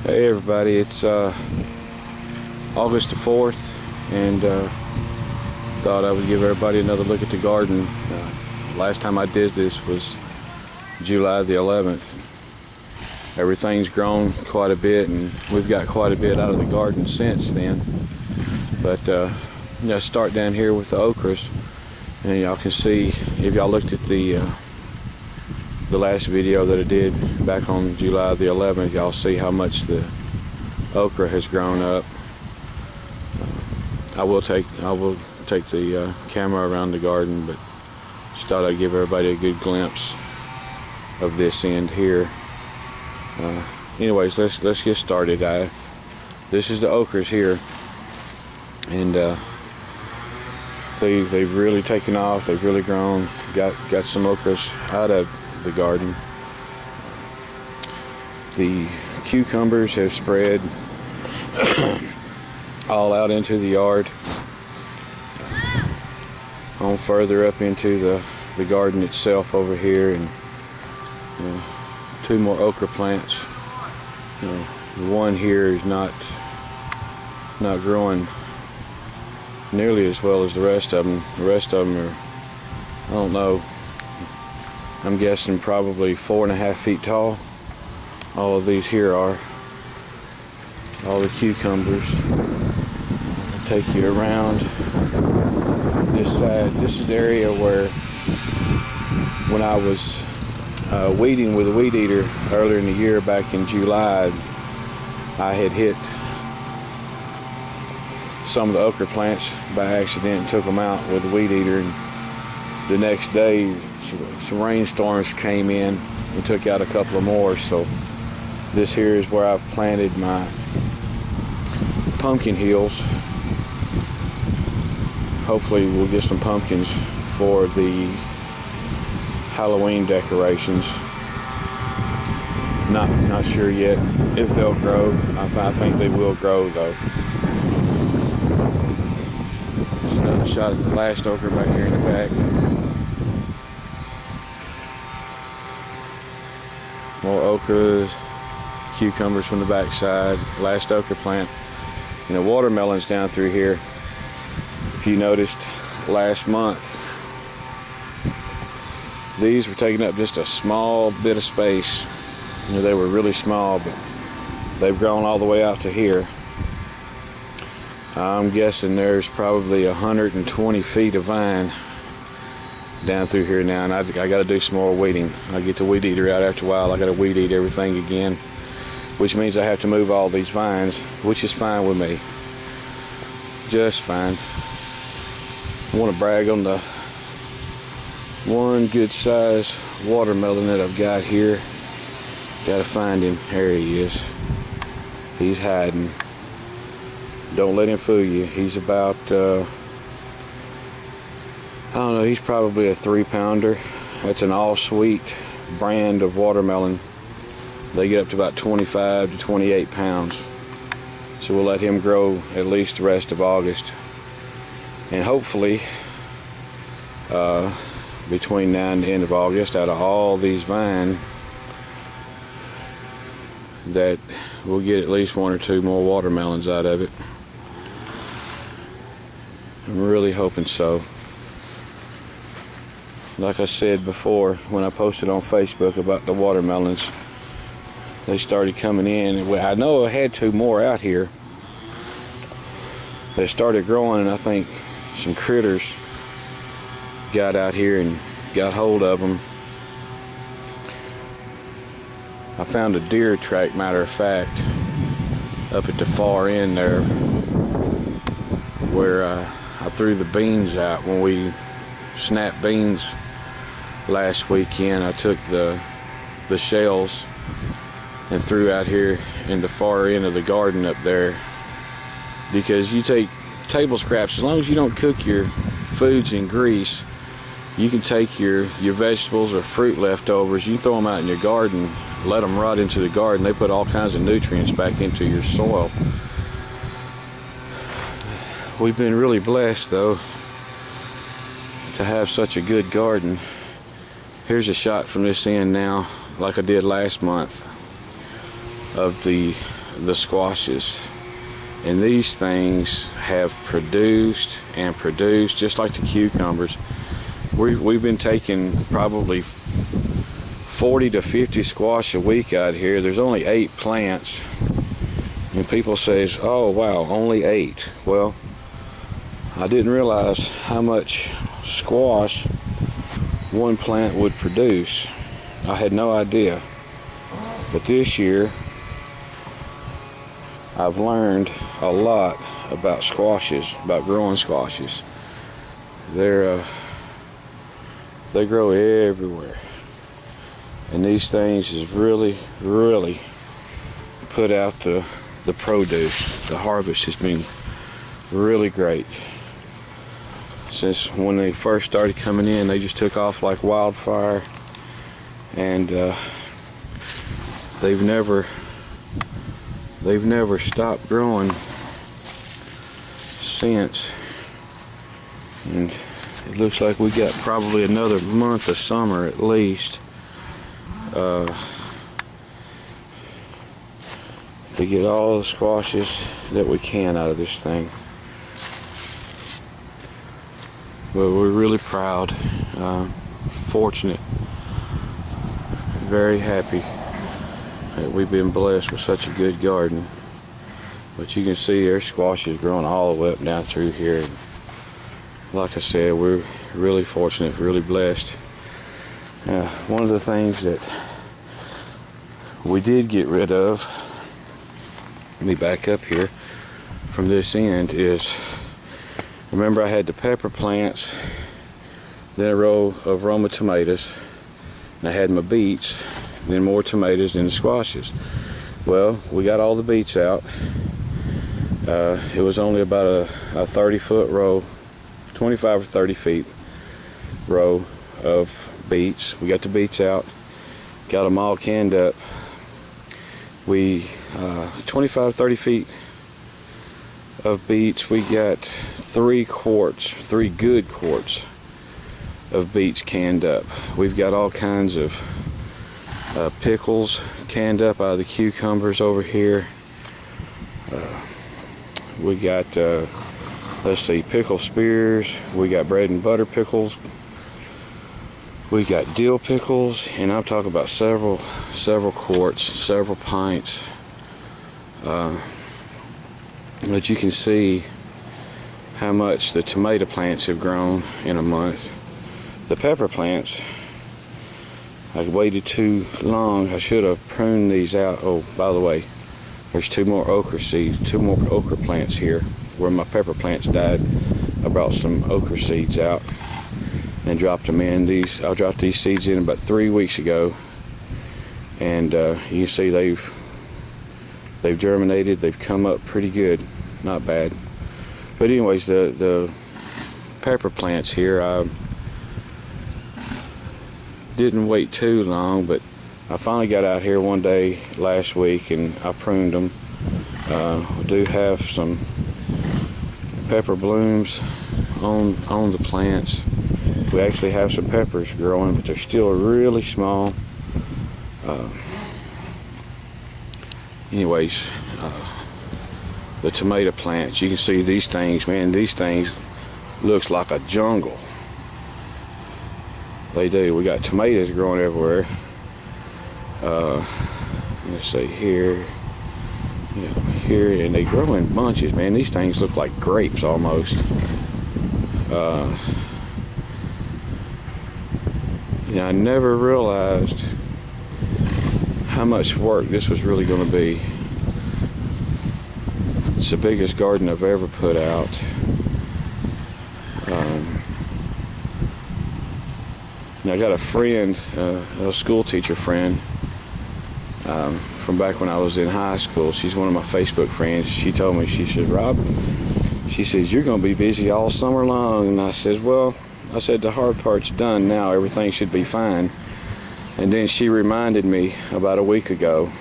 Hey everybody, it's August the 4th, and thought I would give everybody another look at the garden. Last time I did this was July the 11th. Everything's grown quite a bit, and we've got quite a bit out of the garden since then. But let's start down here with the okras, and y'all can see, if y'all looked at the last video that I did back on July the 11th, y'all see how much the okra has grown up. I will take the camera around the garden, but just thought I'd give everybody a good glimpse of this end here. Anyways, let's get started. This is the okras here, and they've really taken off. They've really grown. Got some okras out of the garden. The cucumbers have spread all out into the yard, on further up into the garden itself over here, and two more okra plants. The one here is not growing nearly as well as the rest of them. The rest of them are, I don't know, I'm guessing probably 4.5 feet tall. All of these here are. All the cucumbers. I'll take you around this side. This is the area where, when I was weeding with a weed eater earlier in the year, back in July, I had hit some of the okra plants by accident and took them out with a weed eater. And the next day, some rainstorms came in and took out a couple of more. So this here is where I've planted my pumpkin hills. Hopefully we'll get some pumpkins for the Halloween decorations. Not sure yet if they'll grow. I think they will grow though. Just another shot at the last okra back here in the back. More okras, cucumbers from the back side, last okra plant. And the watermelons down through here. If you noticed last month, these were taking up just a small bit of space. They were really small, but they've grown all the way out to here. I'm guessing there's probably 120 feet of vine down through here now, and I got to do some more weeding. I'll get the weed eater out after a while. I got to weed eat everything again, which means I have to move all these vines, which is fine with me. Just fine. I want to brag on the one good size watermelon that I've got here. Got to find him. There he is. He's hiding. Don't let him fool you. He's about I don't know, he's probably a 3-pounder. That's an all sweet brand of watermelon. They get up to about 25 to 28 pounds. So we'll let him grow at least the rest of August. And hopefully, between now and the end of August, out of all these vines, that we'll get at least 1 or 2 more watermelons out of it. I'm really hoping so. Like I said before, when I posted on Facebook about the watermelons, they started coming in. I know I had 2 more out here. They started growing, and I think some critters got out here and got hold of them. I found a deer track, matter of fact, up at the far end there, where I threw the beans out when we snapped beans last weekend. I took the shells and threw out here in the far end of the garden up there, because you take table scraps, as long as you don't cook your foods in grease, you can take your vegetables or fruit leftovers, you can throw them out in your garden, let them rot into the garden. They put all kinds of nutrients back into your soil. We've been really blessed though to have such a good garden. Here's a shot from this end now, like I did last month, of the the squashes. And these things have produced and produced just like the cucumbers. We've been taking probably 40 to 50 squash a week out here. There's only 8 plants. And people says, oh wow, only 8. Well, I didn't realize how much squash one plant would produce. I had no idea. But this year, I've learned a lot about squashes, about growing squashes. They grow everywhere. And these things has really put out the produce. The harvest has been really great. Since when they first started coming in, they just took off like wildfire, and they've never stopped growing since. And it looks like we got probably another month of summer at least to get all the squashes that we can out of this thing. But we're really proud, fortunate, very happy that we've been blessed with such a good garden. But you can see there's squashes growing all the way up down through here. Like I said, we're really fortunate, really blessed. One of the things that we did get rid of, let me back up here from this end, is, remember I had the pepper plants, then a row of Roma tomatoes, and I had my beets, then more tomatoes, then the squashes. Well, we got all the beets out. It was only about a 30-foot row, 25 or 30 feet row of beets. We got the beets out, got them all canned up. We 25, 30 feet of beets. We got 3 good quarts of beets canned up. We've got all kinds of pickles canned up out of the cucumbers over here. We got let's see, pickle spears. We got bread and butter pickles. We got dill pickles, and I'm talking about several quarts, several pints. But you can see how much the tomato plants have grown in a month. The pepper plants, I waited too long. I should have pruned these out. Oh, by the way, there's 2 more okra seeds, 2 more okra plants here. Where my pepper plants died, I brought some okra seeds out and dropped them in. I dropped these seeds in about 3 weeks ago, and you can see they've germinated. They've come up pretty good, not bad. But anyways, the pepper plants here, I didn't wait too long, but I finally got out here one day last week and I pruned them. We do have some pepper blooms on the plants. We actually have some peppers growing, but they're still really small. Anyways, the tomato plants, you can see these things, man, these things looks like a jungle. They do. We got tomatoes growing everywhere. Let's see here. Yeah, here, and they grow in bunches, man. These things look like grapes almost. I never realized how much work this was really going to be. It's the biggest garden I've ever put out. I got a friend, a school teacher friend, from back when I was in high school. She's one of my Facebook friends. She told me, she said, Rob, she says, you're going to be busy all summer long. And I said, well, the hard part's done now. Everything should be fine. And then she reminded me about a week ago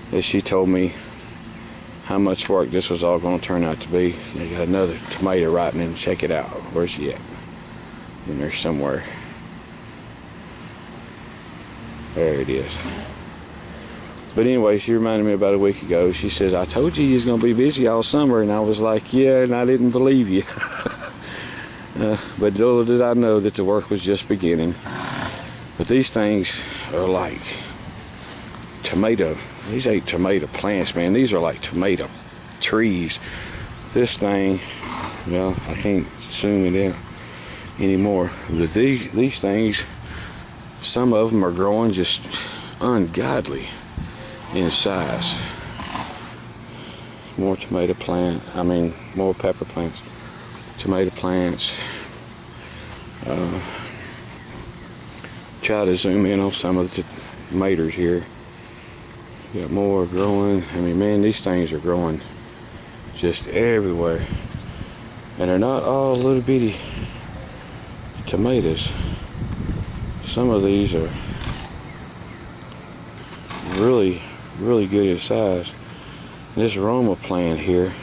that she told me how much work this was all going to turn out to be. They got another tomato ripening. Check it out. Where's she at? In there somewhere. There it is. But anyway, she reminded me about a week ago. She says, I told you was going to be busy all summer. And I was like, yeah, and I didn't believe you. But little did I know that the work was just beginning. But these things are like tomato. These ain't tomato plants, man. These are like tomato trees. This thing, well, I can't zoom it in anymore. But these things, some of them are growing just ungodly in size. More tomato plant, more pepper plants, tomato plants. Try to zoom in on some of the tomatoes here. Got more growing. Man, these things are growing just everywhere. And they're not all little bitty tomatoes. Some of these are really, really good in size. This Roma plant here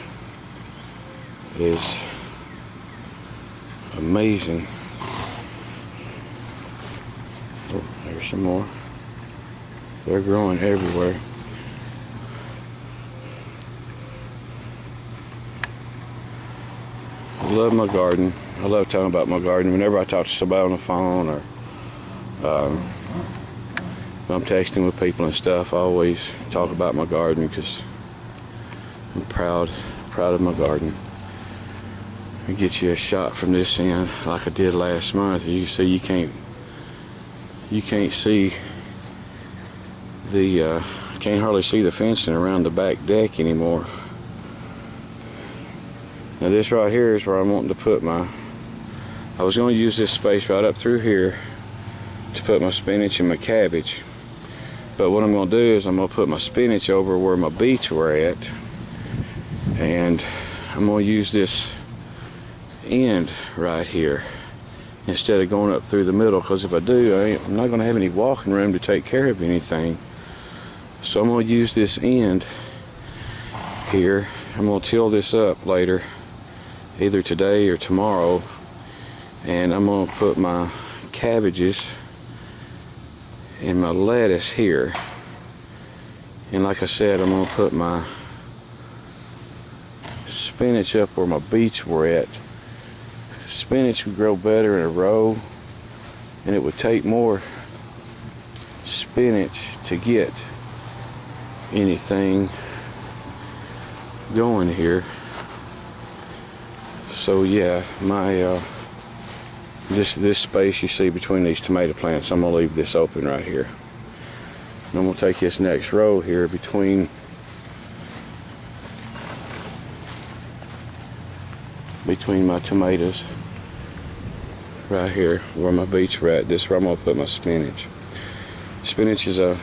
is amazing. Oh, there's some more. They're growing everywhere. I love my garden. I love talking about my garden. Whenever I talk to somebody on the phone or if I'm texting with people and stuff, I always talk about my garden because I'm proud of my garden. I get you a shot from this end like I did last month. You see, you can't see the can't hardly see the fencing around the back deck anymore. Now this right here is where I'm wanting to put I was going to use this space right up through here to put my spinach and my cabbage. But what I'm going to do is I'm going to put my spinach over where my beets were at. And I'm going to use this end right here instead of going up through the middle, because if I do, I'm not going to have any walking room to take care of anything. So I'm going to use this end here. I'm going to till this up later, either today or tomorrow, and I'm going to put my cabbages and my lettuce here. And like I said, I'm going to put my spinach up where my beets were at. Spinach would grow better in a row, and it would take more spinach to get anything going here. So yeah, my this space you see between these tomato plants, I'm gonna leave this open right here. And I'm gonna take this next row here between my tomatoes right here where my beets were at. This is where I'm gonna put my spinach. Spinach is it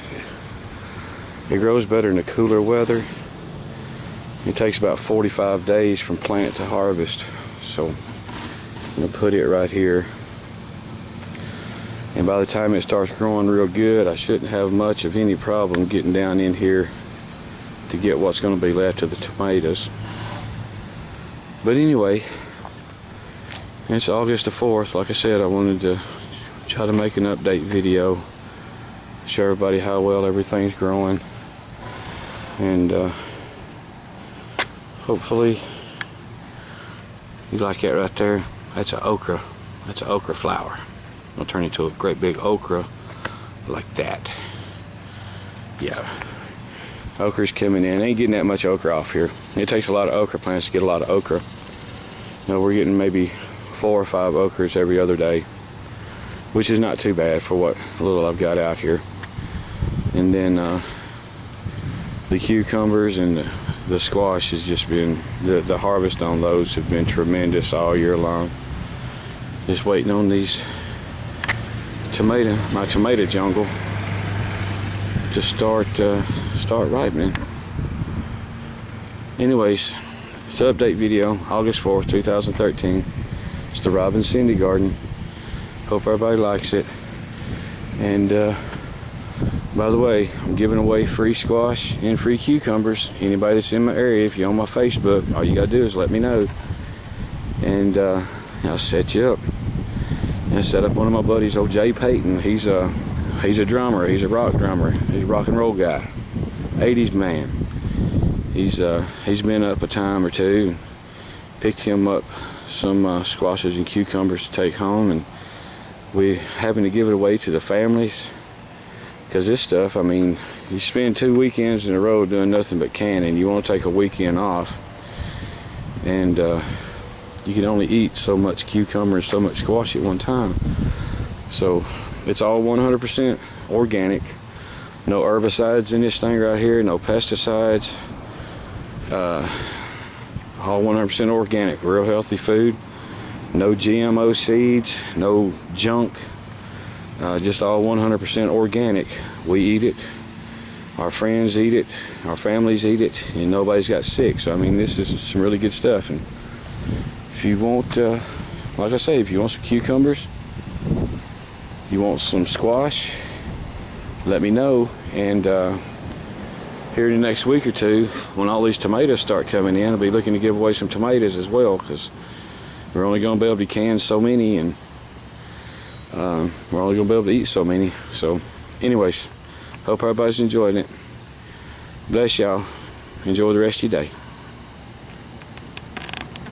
grows better in the cooler weather. It takes about 45 days from plant to harvest. So I'm gonna put it right here. And by the time it starts growing real good, I shouldn't have much of any problem getting down in here to get what's gonna be left of the tomatoes. But anyway, it's August the 4th. Like I said, I wanted to try to make an update video, show everybody how well everything's growing, and hopefully you like that right there. That's an okra. That's an okra flower. I'll turn it into a great big okra like that. Yeah. Okra's coming in. Ain't getting that much okra off here. It takes a lot of okra plants to get a lot of okra. You know, we're getting maybe 4 or 5 okras every other day, which is not too bad for what little I've got out here. And then the cucumbers and the squash has just been, the harvest on those have been tremendous all year long. Just waiting on these my tomato jungle to start ripening. Anyways, it's an update video, August 4th, 2013. It's the Rob and Cindy garden. Hope everybody likes it. And by the way, I'm giving away free squash and free cucumbers. Anybody that's in my area, if you're on my Facebook, all you gotta do is let me know, and I'll set you up. And I set up one of my buddies, old Jay Payton. He's a drummer. He's a rock drummer. He's a rock and roll guy. 80s man. He's been up a time or two. Picked him up some squashes and cucumbers to take home, and we happen to give it away to the families, because this stuff, I mean, you spend 2 weekends in a row doing nothing but canning. You want to take a weekend off, and you can only eat so much cucumber and so much squash at one time. So it's all 100% organic. No herbicides in this thing right here, no pesticides. All 100% organic, real healthy food. No GMO seeds, no junk. Just all 100% organic. We eat it, our friends eat it, our families eat it, and nobody's got sick. So I mean, this is some really good stuff. And if you want, like I say, if you want some cucumbers, you want some squash, let me know. And here in the next week or two, when all these tomatoes start coming in, I'll be looking to give away some tomatoes as well, because we're only going to be able to can so many, and we're only going to be able to eat so many. So anyways, hope everybody's enjoying it. Bless y'all. Enjoy the rest of your day.